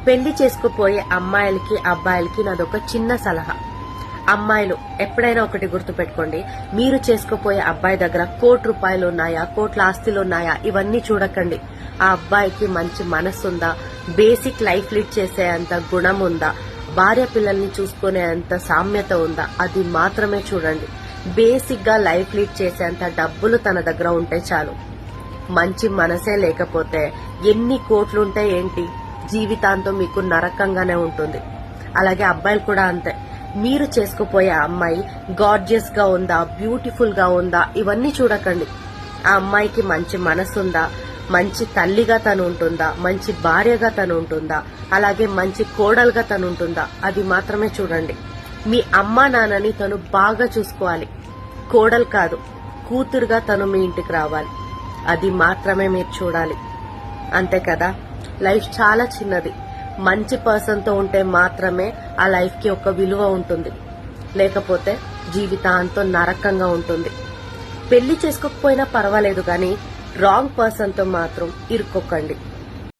పెళ్లి చేసుకుపోయే అమ్మాయిలకి అబ్బాయిలకి నాదొక చిన్న సలహా. అమ్మాయిలు ఎప్పుడైనా ఒకటి గుర్తుపెట్టుకోండి, మీరు చేసుకుపోయే అబ్బాయి దగ్గర ₹1,00,00,000 ఉన్నాయా, కోట్ల ఆస్తులు ఉన్నాయా, ఇవన్నీ చూడకండి. ఆ అబ్బాయికి మంచి మనసుందా, బేసిక్ లైఫ్ లీడ్ చేసేంత గుణం ఉందా, భార్య పిల్లల్ని చూసుకునేంత సామ్యత ఉందా, అది మాత్రమే చూడండి. బేసిక్ గా లైఫ్ లీడ్ చేసేంత డబ్బులు తన దగ్గర ఉంటే చాలు. మంచి మనసే లేకపోతే ఎన్ని కోట్లుంటే ఏంటి, జీవితాంతం మీకు నరకంగానే ఉంటుంది. అలాగే అబ్బాయిలు కూడా అంతే. మీరు చేసుకుపోయే అమ్మాయి గార్జియస్ గా ఉందా, బ్యూటిఫుల్ గా ఉందా, ఇవన్నీ చూడకండి. ఆ అమ్మాయికి మంచి మనసుందా, మంచి తల్లిగా తను ఉంటుందా, మంచి భార్యగా తను ఉంటుందా, అలాగే మంచి కోడలుగా తను ఉంటుందా, అది మాత్రమే చూడండి. మీ అమ్మా నాన్నని తను బాగా చూసుకోవాలి. కోడలు కాదు, కూతురుగా తను మీ ఇంటికి రావాలి. అది మాత్రమే మీరు చూడాలి. అంతే కదా. లైఫ్ చాలా చిన్నది. మంచి పర్సన్ తో ఉంటే మాత్రమే ఆ లైఫ్ కి ఒక విలువ ఉంటుంది, లేకపోతే జీవితాంతం నరకంగా ఉంటుంది. పెళ్లి చేసుకోకపోయినా పర్వాలేదు, కానీ రాంగ్ పర్సన్ తో మాత్రం ఇరుక్కోకండి.